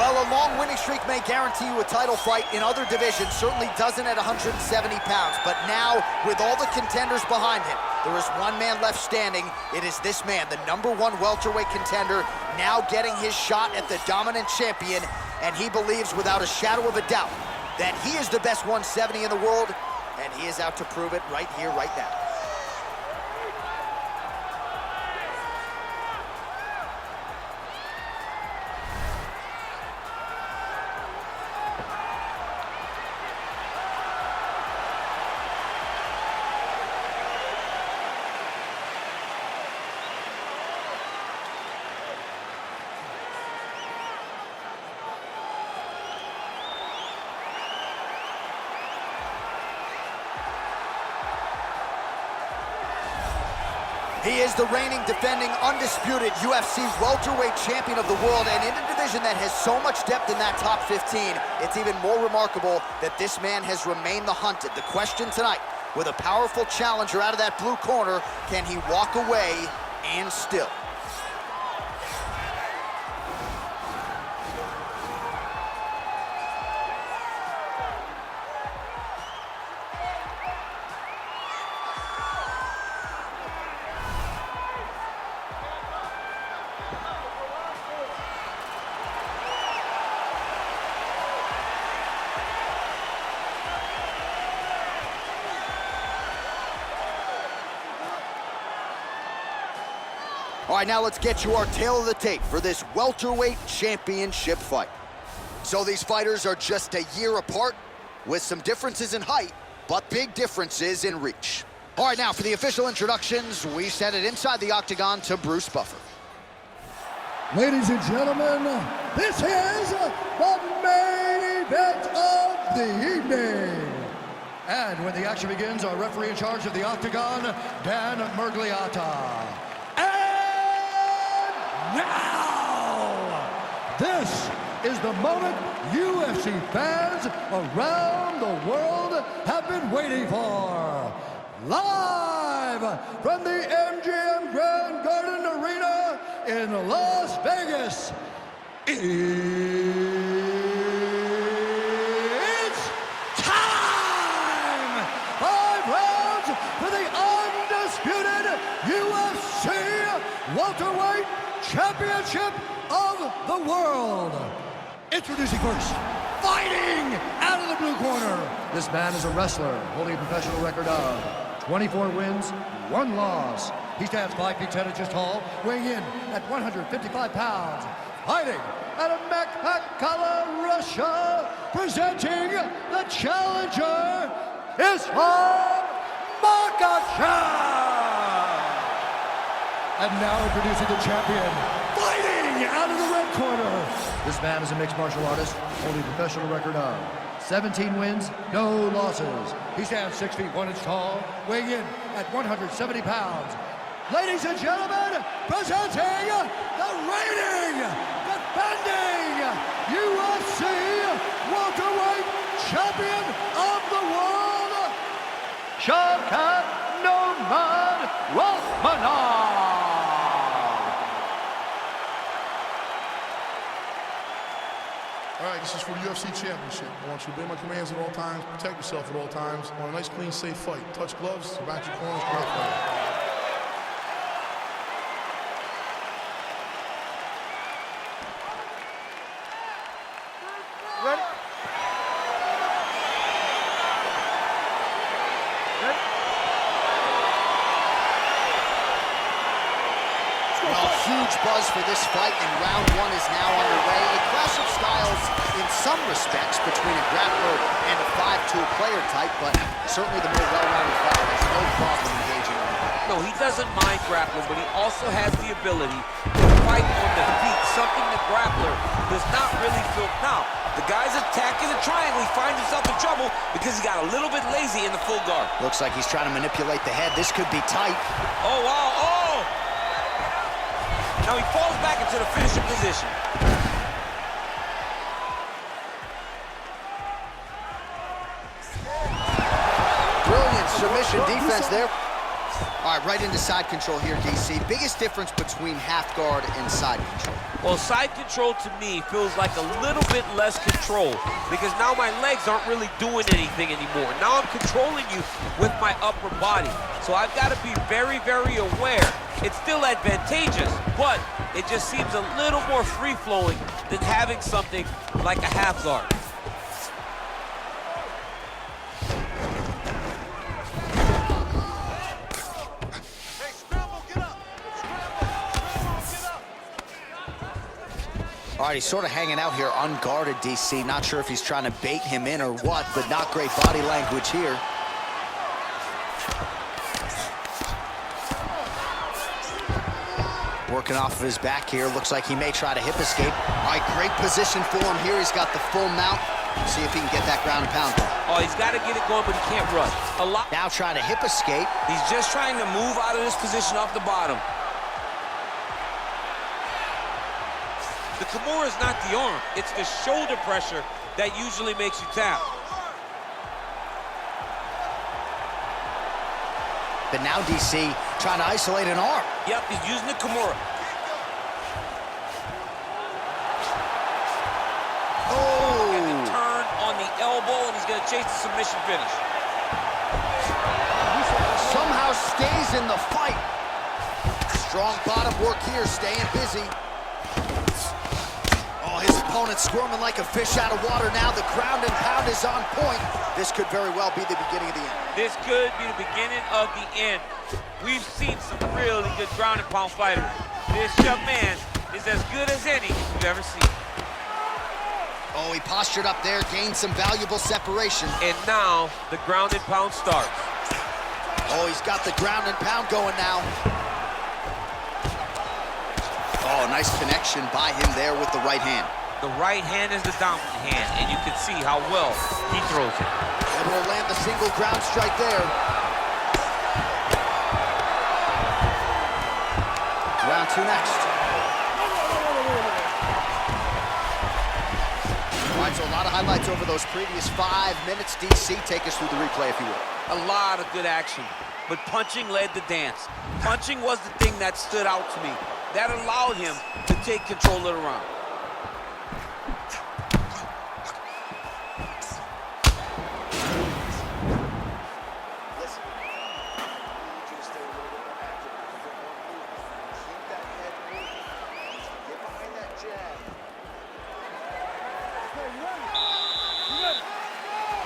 Well, a long winning streak may guarantee you a title fight in other divisions, certainly doesn't at 170 pounds. But now, with all the contenders behind him, there is one man left standing. It is this man, the #1 welterweight contender, now getting his shot at the dominant champion. And he believes without a shadow of a doubt that he is the best 170 in the world, and he is out to prove it right here, right now. He is the reigning, defending, undisputed UFC welterweight champion of the world, and in a division that has so much depth in that top 15, it's even more remarkable that this man has remained the hunted. The question tonight, with a powerful challenger out of that blue corner, can he walk away and still? All right, now let's get you our tale of the tape for this welterweight championship fight. So these fighters are just a year apart, with some differences in height, but big differences in reach. All right, now for the official introductions, we send it inside the octagon to Bruce Buffer. Ladies and gentlemen, this is the main event of the evening. And when the action begins, our referee in charge of the octagon, Dan Murgliata. Now, this is the moment UFC fans around the world have been waiting for. Live from the MGM Grand Garden Arena in Las Vegas, it's time! 5 rounds for the undisputed UFC welterweight championship of the world. Introducing first, fighting out of the blue corner. This man is a wrestler holding a professional record of 24 wins, 1 loss. He stands 5 feet 10 inches tall, weighing in at 155 pounds. Fighting out of Makhachev, Russia, presenting the challenger, Islam Makhachev. And now introducing the champion, fighting out of the red corner. This man is a mixed martial artist, holding a professional record of 17 wins, no losses. He stands 6 feet 1 inch tall, weighing in at 170 pounds. Ladies and gentlemen, presenting the reigning, defending UFC welterweight champion of the world, Shavkat Rakhmonov. All right, this is for the UFC Championship. I want you to obey my commands at all times, protect yourself at all times. I want a nice, clean, safe fight. Touch gloves, back your corners, great fight. Ready? Well, huge buzz for this fight, and round 1 is now underway. A clash of styles in some respects between a grappler and a 5'2" player type, but certainly the more well-rounded fighter has no problem engaging on it. No, he doesn't mind grappling, but he also has the ability to fight on the feet, something the grappler does not really feel. Now, the guy's attacking the triangle. He finds himself in trouble because he got a little bit lazy in the full guard. Looks like he's trying to manipulate the head. This could be tight. Oh, wow, oh! Now he falls back into the finishing position. Brilliant submission defense there. All right, right into side control here, DC. Biggest difference between half guard and side control? Well, side control to me feels like a little bit less control because now my legs aren't really doing anything anymore. Now I'm controlling you with my upper body. So I've got to be very, very aware. It's still advantageous, but it just seems a little more free-flowing than having something like a half guard. All right, he's sort of hanging out here unguarded, DC. Not sure if he's trying to bait him in or what, but not great body language here. Working off of his back here. Looks like he may try to hip escape. All right, great position for him here. He's got the full mount. See if he can get that ground and pound going. Oh, he's got to get it going, but he can't rush. Now trying to hip escape. He's just trying to move out of this position off the bottom. The Kimura is not the arm. It's the shoulder pressure that usually makes you tap. But now DC trying to isolate an arm. Yep, he's using the Kimura. Oh! Gonna turn on the elbow, and he's gonna chase the submission finish. Somehow stays in the fight. Strong bottom work here, staying busy. Oh, his opponent squirming like a fish out of water now. The ground and pound is on point. This could very well be the beginning of the end. This could be the beginning of the end. We've seen some really good ground and pound fighters. This young man is as good as any you've ever seen. Oh, he postured up there, gained some valuable separation. And now the ground and pound starts. Oh, he's got the ground and pound going now. Oh, nice connection by him there with the right hand. The right hand is the dominant hand, and you can see how well he throws it. And will land the single ground strike there. Round two next. All right, so a lot of highlights over those previous 5 minutes. DC, take us through the replay, if you will. A lot of good action, but punching led the dance. Punching was the thing that stood out to me. That allowed him to take control of the round.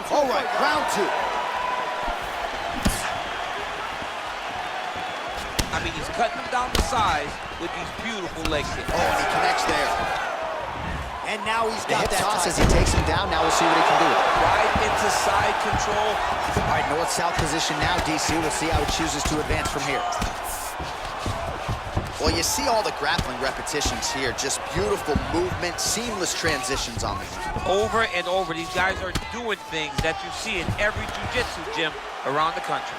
All right, round two. I mean, he's cutting them down to size with these beautiful leg kicks. Oh, and he connects there. And now he's got that toss as he takes him down. Now we'll see what he can do. Right into side control. All right, north-south position now, DC. We'll see how he chooses to advance from here. Well, you see all the grappling repetitions here. Just beautiful movement, seamless transitions on the ground. Over and over, these guys are doing things that you see in every jiu-jitsu gym around the country.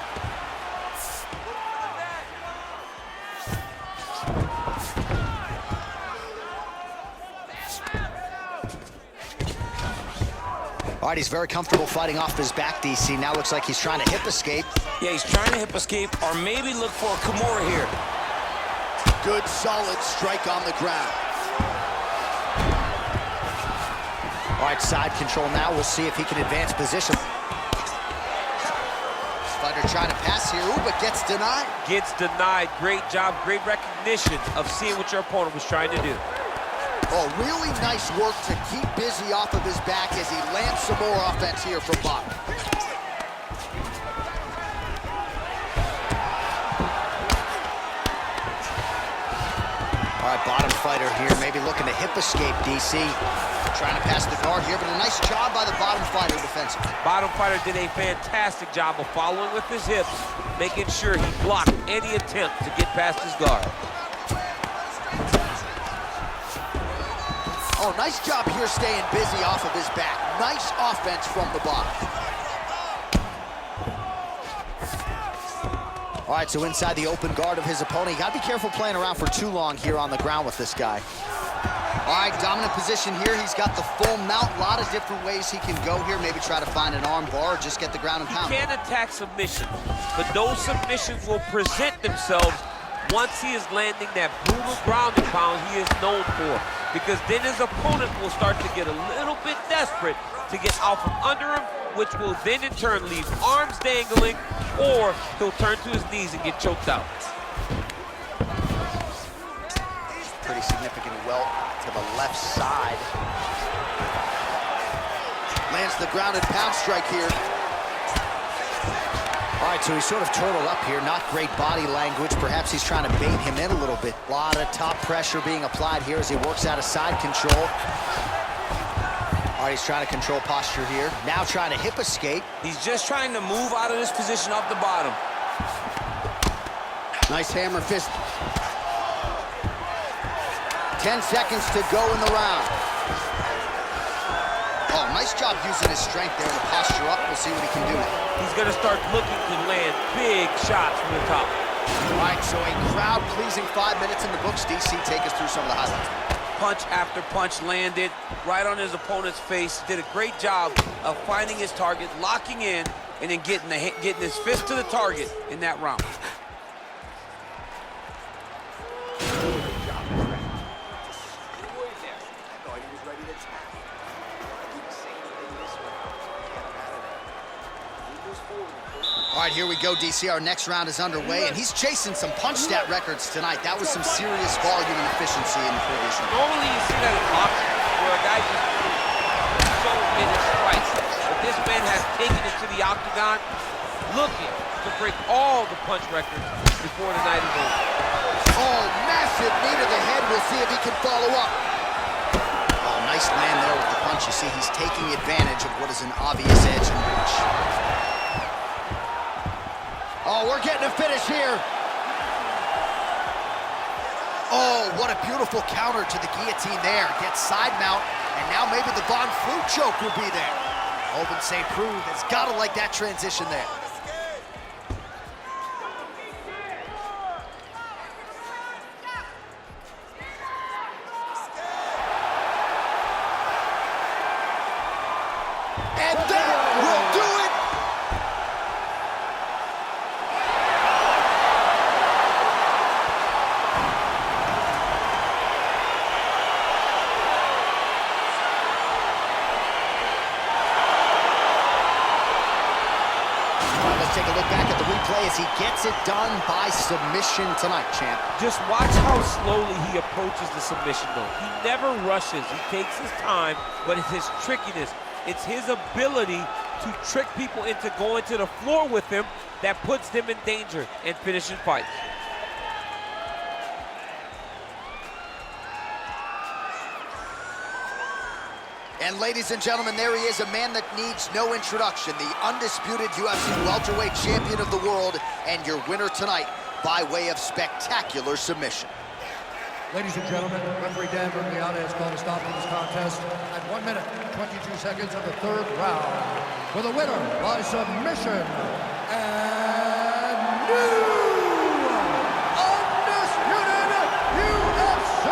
All right, he's very comfortable fighting off his back, DC. Now looks like he's trying to hip escape. Yeah, he's trying to hip escape or maybe look for a Kimura here. Good, solid strike on the ground. All right, side control now. We'll see if he can advance position. Fighter trying to pass here, ooh, but gets denied. Gets denied. Great job, great recognition of seeing what your opponent was trying to do. Oh, really nice work to keep busy off of his back as he lands some more offense here from bottom. All right, bottom fighter here, maybe looking to hip escape, DC. Trying to pass the guard here, but a nice job by the bottom fighter defensively. Bottom fighter did a fantastic job of following with his hips, making sure he blocked any attempt to get past his guard. Oh, nice job here staying busy off of his back. Nice offense from the bottom. All right, so inside the open guard of his opponent. You gotta be careful playing around for too long here on the ground with this guy. All right, dominant position here. He's got the full mount. A lot of different ways he can go here. Maybe try to find an arm bar or just get the ground and pound. He can attack submissions, but those submissions will present themselves once he is landing that brutal ground and pound he is known for. Because then his opponent will start to get a little bit desperate to get out from under him, which will then in turn leave arms dangling, or he'll turn to his knees and get choked out. Pretty significant welt to the left side. Lands the ground and pound strike here. All right, so he's sort of turtled up here. Not great body language. Perhaps he's trying to bait him in a little bit. A lot of top pressure being applied here as he works out of side control. All right, he's trying to control posture here. Now trying to hip escape. He's just trying to move out of this position off the bottom. Nice hammer fist. 10 seconds to go in the round. Oh, nice job using his strength there to posture up. We'll see what he can do now. He's going to start looking to land big shots from the top. All right, so a crowd-pleasing 5 minutes in the books. DC, take us through some of the highlights. Punch after punch landed right on his opponent's face. Did a great job of finding his target, locking in, and then getting his fist to the target in that round. All right, here we go, DC. Our next round is underway, and he's chasing some punch stat records tonight. That was some serious volume and efficiency in the previous round. Normally you see that in boxing, where a guy just so in his strikes. But this man has taken it to the octagon, looking to break all the punch records before the night is over. Oh, massive knee to the head. We'll see if he can follow up. Oh, nice land there with the punch. You see, he's taking advantage of what is an obvious edge and reach. Oh, we're getting a finish here. Oh, what a beautiful counter to the guillotine there. Gets side mount, and now maybe the Von Flue choke will be there. Open St. Preux has got to like that transition there. And that will do it. Take a look back at the replay as he gets it done by submission tonight, champ. Just watch how slowly he approaches the submission, though. He never rushes. He takes his time, but it's his trickiness. It's his ability to trick people into going to the floor with him that puts them in danger and finishing fights. And ladies and gentlemen, there he is, a man that needs no introduction, the undisputed UFC welterweight champion of the world, and your winner tonight by way of spectacular submission. Ladies and gentlemen, referee Dan Bergliata has called a stop to this contest at 1 minute, 22 seconds of the third round. For the winner by submission, and new undisputed UFC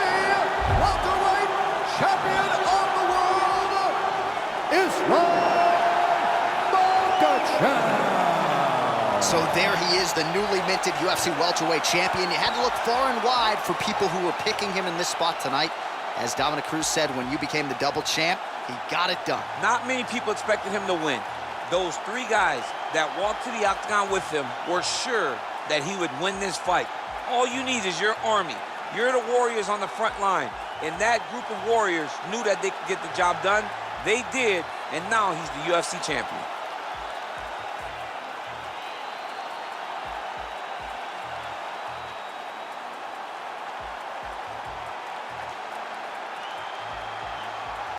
welterweight champion of the world, Makhachev. So there he is, the newly minted UFC welterweight champion. You had to look far and wide for people who were picking him in this spot tonight. As Dominic Cruz said, when you became the double champ, he got it done. Not many people expected him to win. Those three guys that walked to the octagon with him were sure that he would win this fight. All you need is your army. You're the warriors on the front line. And that group of warriors knew that they could get the job done. They did, and now he's the UFC champion.